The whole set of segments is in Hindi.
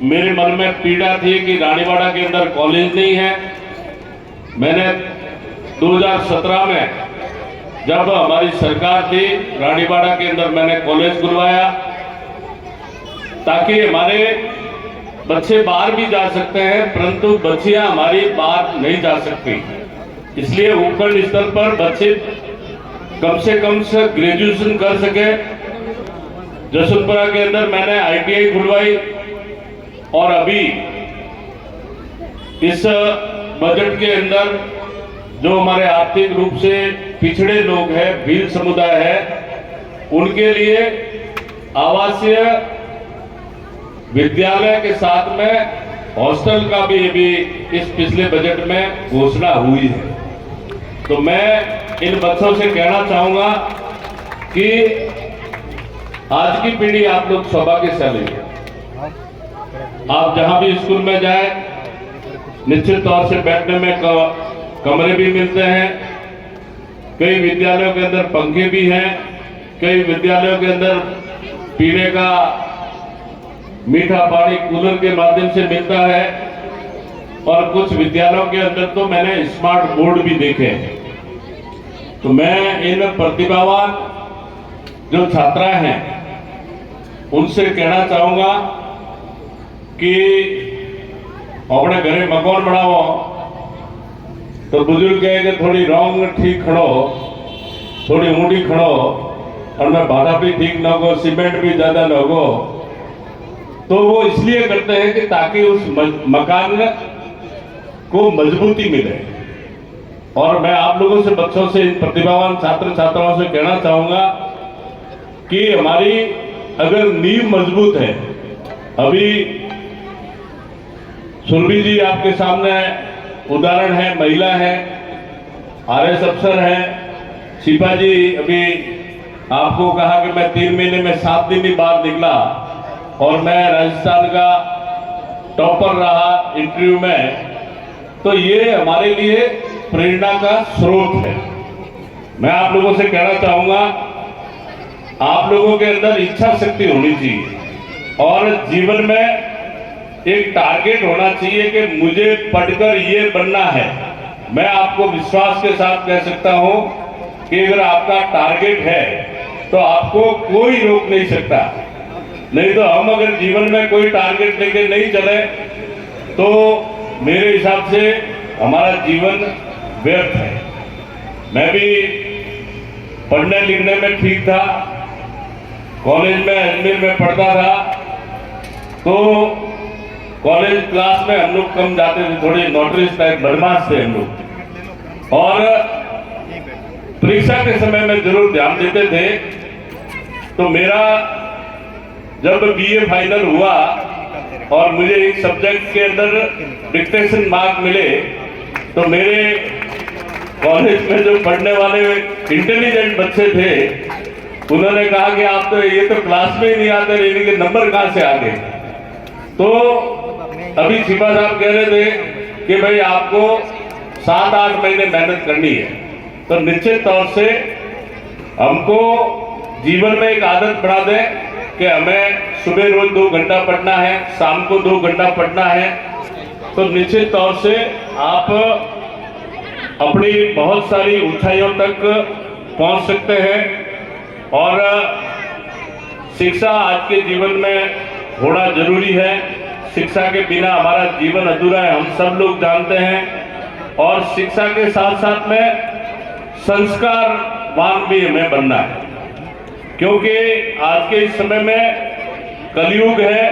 मेरे मन में पीड़ा थी कि रानीवाड़ा के अंदर कॉलेज नहीं है। मैंने 2017 में जब हमारी सरकार थी, रानीवाड़ा के अंदर मैंने कॉलेज खुलवाया ताकि हमारे बच्चे बाहर भी जा सकते हैं, परंतु बच्चियां हमारी बाहर नहीं जा सकती। इसलिए उपखंड स्तर पर बच्चे कम से ग्रेजुएशन कर सके। जसवंतपुरा के अंदर मैंने ITI खुलवाई और अभी इस बजट के अंदर जो हमारे आर्थिक रूप से पिछड़े लोग हैं, भील समुदाय है, उनके लिए आवासीय विद्यालय के साथ में हॉस्टल का भी इस पिछले बजट में घोषणा हुई है। तो मैं इन बच्चों से कहना चाहूंगा कि आज की पीढ़ी आप लोग सौभाग्यशाली है। आप जहां भी स्कूल में जाए, निश्चित तौर से बैठने में कमरे भी मिलते हैं। कई विद्यालयों के अंदर पंखे भी हैं, कई विद्यालयों के अंदर पीने का मीठा पानी कूलर के माध्यम से मिलता है और कुछ विद्यालयों के अंदर तो मैंने स्मार्ट बोर्ड भी देखे हैं। तो मैं इन प्रतिभावान जो छात्राएं हैं उनसे कहना चाहूंगा कि अपने घरे मकान बनाओ तो बुजुर्ग कहे कि थोड़ी रौंग ठीक खड़ो, थोड़ी ऊंडी खड़ो, और मैं भाड़ा भी ठीक न हो, सीमेंट भी ज्यादा न हो। तो वो इसलिए करते हैं कि ताकि उस मकान को मजबूती मिले। और मैं आप लोगों से, बच्चों से, प्रतिभावान छात्र छात्राओं से कहना चाहूंगा कि हमारी अगर नींव मजबूत है, अभी सुरभि जी आपके सामने उदाहरण है, महिला है, RS अफसर है, शिपा जी अभी आपको कहा कि मैं 3 महीने में 7 दिन ही बाहर निकला और मैं राजस्थान का टॉपर रहा इंटरव्यू में। तो ये हमारे लिए प्रेरणा का स्रोत है। मैं आप लोगों से कहना चाहूंगा, आप लोगों के अंदर इच्छा शक्ति होनी चाहिए और जीवन में एक टारगेट होना चाहिए कि मुझे पढ़कर ये बनना है। मैं आपको विश्वास के साथ कह सकता हूं कि अगर आपका टारगेट है तो आपको कोई रोक नहीं सकता। नहीं तो हम अगर जीवन में कोई टारगेट लेके नहीं चले तो मेरे हिसाब से हमारा जीवन व्यर्थ है। मैं भी पढ़ने लिखने में ठीक था, कॉलेज में अजमेर में पढ़ता था, तो कॉलेज क्लास में हम लोग कम जाते थे, थोड़े नोटरीज टाइप बदमाश थे हम लोग, और परीक्षा के समय में जरूर ध्यान देते थे। तो मेरा जब BA फाइनल हुआ और मुझे एक सब्जेक्ट के अंदर डिक्टेशन मार्क मिले, तो मेरे कॉलेज में जो पढ़ने वाले इंटेलिजेंट बच्चे थे उन्होंने कहा कि आप तो ये तो क्लास में ही नहीं आते, इनके नंबर कहां से आ गए। तो अभी शिपा साहब कह रहे थे कि भाई आपको 7-8 महीने मेहनत करनी है। तो निश्चित तौर से हमको जीवन में एक आदत बना दें कि हमें सुबह रोज 2 घंटा पढ़ना है, शाम को 2 घंटा पढ़ना है। तो निश्चित तौर से आप अपनी बहुत सारी ऊंचाइयों तक पहुंच सकते हैं और शिक्षा आज के जीवन में होना जरूरी है। शिक्षा के बिना हमारा जीवन अधूरा है, हम सब लोग जानते हैं। और शिक्षा के साथ साथ में संस्कारवान भी हमें बनना है, क्योंकि आज के इस समय में कलयुग है,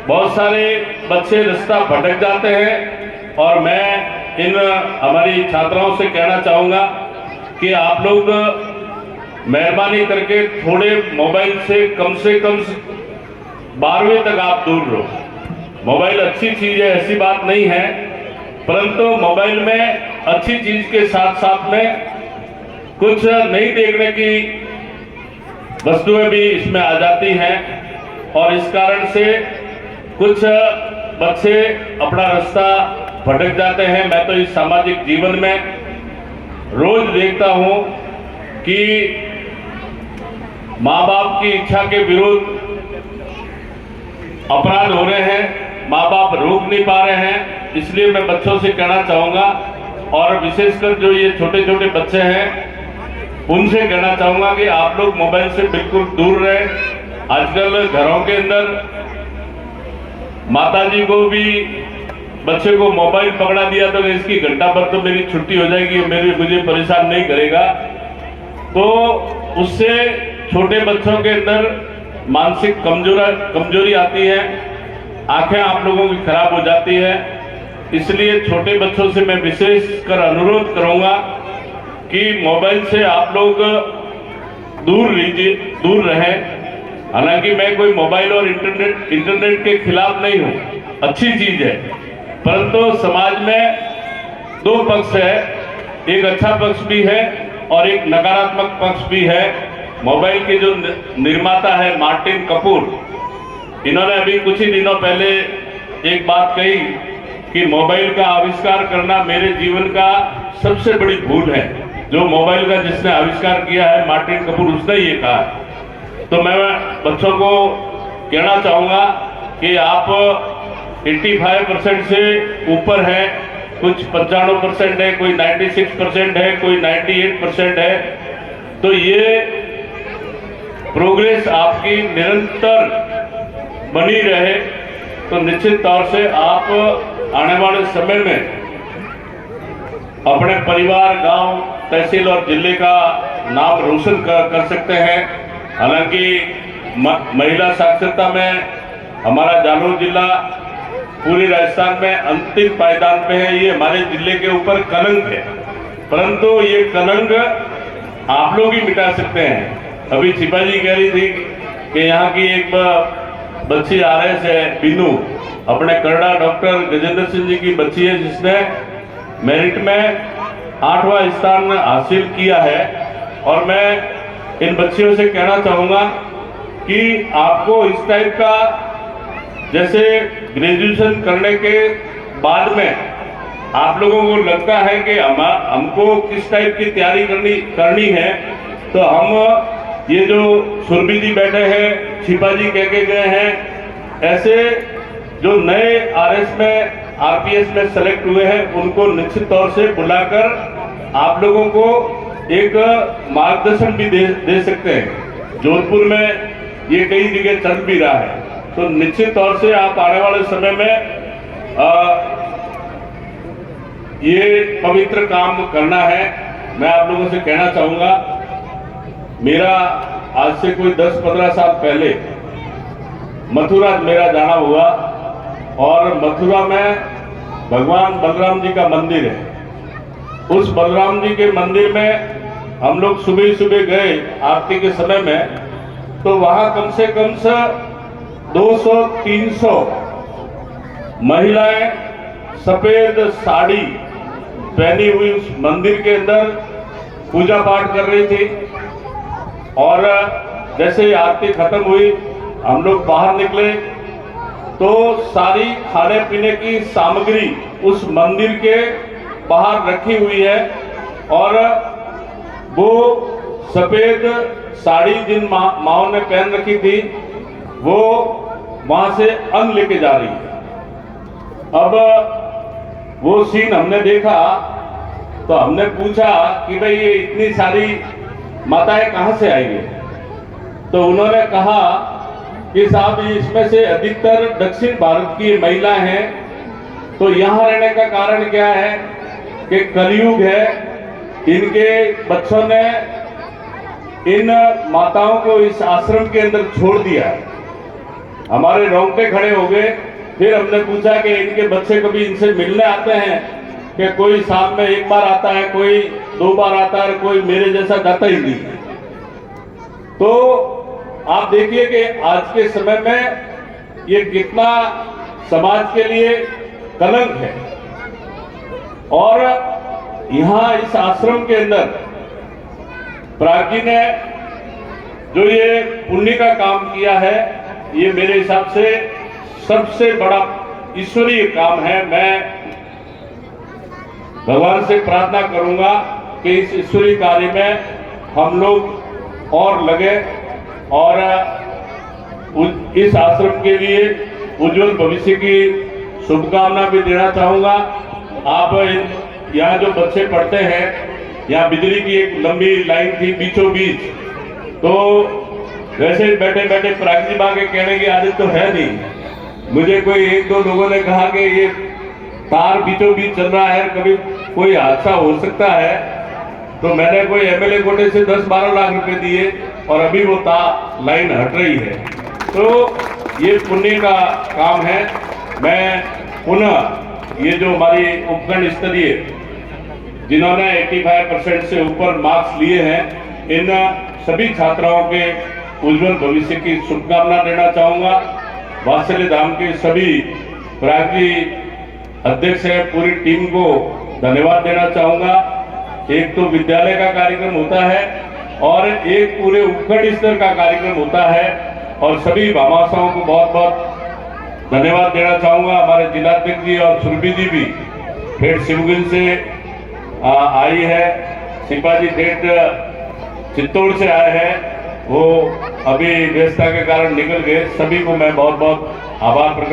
बहुत सारे बच्चे रास्ता भटक जाते हैं। और मैं इन हमारी छात्राओं से कहना चाहूंगा कि आप लोग मेहरबानी करके थोड़े मोबाइल से कम 12वीं तक आप दूर रहो। मोबाइल अच्छी चीज है, ऐसी बात नहीं है, परंतु मोबाइल में अच्छी चीज के साथ साथ में कुछ नहीं देखने की वस्तुएं भी इसमें आ जाती हैं और इस कारण से कुछ बच्चे अपना रास्ता भटक जाते हैं। मैं तो इस सामाजिक जीवन में रोज देखता हूं कि माँ बाप की इच्छा के विरुद्ध अपराध हो रहे हैं। माँ बाप रोक नहीं पा रहे हैं, इसलिए मैं बच्चों से कहना चाहूँगा, और विशेषकर जो ये छोटे छोटे बच्चे हैं उनसे कहना चाहूँगा कि आप लोग मोबाइल से बिल्कुल दूर रहें। आजकल घरों के अंदर माताजी को भी बच्चे को मोबाइल पकड़ा दिया तो इसकी घंटा भर तो मेरी छुट्टी हो जाएगी, मुझे परेशान नहीं करेगा, तो उससे छोटे बच्चों के अंदर मानसिक कमजोरी आती है, आंखें आप लोगों की खराब हो जाती है। इसलिए छोटे बच्चों से मैं विशेषकर अनुरोध करूंगा कि मोबाइल से आप लोग दूर रहें। हालांकि मैं कोई मोबाइल और इंटरनेट के खिलाफ नहीं हूं, अच्छी चीज है, परंतु समाज में दो पक्ष है, एक अच्छा पक्ष भी है और एक नकारात्मक पक्ष भी है। मोबाइल के जो निर्माता है मार्टिन कपूर, इन्होंने अभी कुछ ही दिनों पहले एक बात कही कि मोबाइल का आविष्कार करना मेरे जीवन का सबसे बड़ी भूल है। जो मोबाइल का जिसने आविष्कार किया है मार्टिन कपूर, उसने ये कहा है। तो मैं बच्चों को कहना चाहूँगा कि आप 85% से ऊपर है, कुछ 95% है, कोई 96% है, कोई 98% है, तो ये प्रोग्रेस आपकी निरंतर बनी रहे तो निश्चित तौर से आप आने वाले समय में अपने परिवार, गांव, तहसील और जिले का नाम रोशन कर सकते हैं। हालांकि महिला साक्षरता में हमारा जालौर जिला पूरे राजस्थान में अंतिम पायदान पे है। ये हमारे जिले के ऊपर कलंक है, परंतु ये कलंक आप लोग ही मिटा सकते हैं। अभी छिपा जी कह रही थी कि यहाँ की एक बच्ची RS है बिनू, अपने करड़ा डॉक्टर गजेंद्र सिंह जी की बच्ची है, जिसने मेरिट में 8वां स्थान हासिल किया है। और मैं इन बच्चियों से कहना चाहूँगा कि आपको इस टाइप का, जैसे ग्रेजुएशन करने के बाद में आप लोगों को लगता है कि हमको किस टाइप की तैयारी करनी है, तो हम ये जो सुरभि जी बैठे हैं, छिपा जी कह के गए हैं, ऐसे जो नए RS में RPS में सेलेक्ट हुए हैं उनको निश्चित तौर से बुलाकर आप लोगों को एक मार्गदर्शन भी दे सकते हैं। जोधपुर में ये कई जगह चल भी रहा है, तो निश्चित तौर से आप आने वाले समय में ये पवित्र काम करना है। मैं आप लोगों से कहना चाहूँगा, मेरा आज से कोई 10-15 साल पहले मथुरा मेरा जाना हुआ, और मथुरा में भगवान बलराम जी का मंदिर है। उस बलराम जी के मंदिर में हम लोग सुबह सुबह गए आरती के समय में, तो वहाँ कम से कम 200-300 महिलाएं सफेद साड़ी पहनी हुई उस मंदिर के अंदर पूजा पाठ कर रही थी। और जैसे ही आरती खत्म हुई, हम लोग बाहर निकले तो सारी खाने पीने की सामग्री उस मंदिर के बाहर रखी हुई है, और वो सफेद साड़ी जिन माओं ने पहन रखी थी वो वहां से अन्न लेके जा रही है। अब वो सीन हमने देखा तो हमने पूछा कि भाई ये इतनी सारी माताएं कहां से आई है, तो उन्होंने कहा कि साहब इसमें से अधिकतर दक्षिण भारत की महिलाएं हैं। तो यहाँ रहने का कारण क्या है कि कलयुग है, इनके बच्चों ने इन माताओं को इस आश्रम के अंदर छोड़ दिया। हमारे रोंगटे खड़े हो गए। फिर हमने पूछा कि इनके बच्चे कभी इनसे मिलने आते हैं कि कोई साल में 1 बार आता है, कोई 2 बार आता है, कोई मेरे जैसा जाता ही नहीं। तो आप देखिए कि आज के समय में ये कितना समाज के लिए कलंक है। और यहाँ इस आश्रम के अंदर प्राज्ञी ने जो ये पुण्य का काम किया है, ये मेरे हिसाब से सबसे बड़ा ईश्वरीय काम है। मैं भगवान से प्रार्थना करूंगा कि इस ईश्वरीय कार्य में हम लोग और लगे और इस आश्रम के लिए उज्जवल भविष्य की शुभकामना भी देना चाहूँगा। आप यहाँ जो बच्चे पढ़ते हैं, यहाँ बिजली की एक लंबी लाइन थी बीचों बीच, तो वैसे बैठे बैठे पराग जी बागे कहने की आदत तो है नहीं। मुझे कोई एक दो लोगों ने कहा कि ये तार बीचों बीच चल रहा है, कभी कोई हादसा हो सकता है, तो मैंने कोई एमएलए कोटे से 10-12 लाख रुपए दिए और अभी वो लाइन हट रही है। तो ये पुण्य का काम है। मैं पुनः ये जो हमारी उपखंड स्तरीय जिन्होंने 85% से ऊपर मार्क्स लिए हैं, इन सभी छात्राओं के उज्जवल भविष्य की शुभकामना देना चाहूँगा। वात्सल्य धाम के सभी पराग जी अध्यक्ष है, पूरी टीम को धन्यवाद देना चाहूँगा। एक तो विद्यालय का कार्यक्रम होता है और एक पूरे उपखंड स्तर का कार्यक्रम होता है, और सभी भामाशाओं को बहुत बहुत धन्यवाद देना चाहूँगा। हमारे जिलाध्यक्ष जी और सुरभि जी भी ठेठ शिवगंज से आई है, शिपा जी ठेठ चित्तौड़ से आए हैं, वो अभी व्यस्तता के कारण निकल गए। सभी को मैं बहुत बहुत आभार प्रकट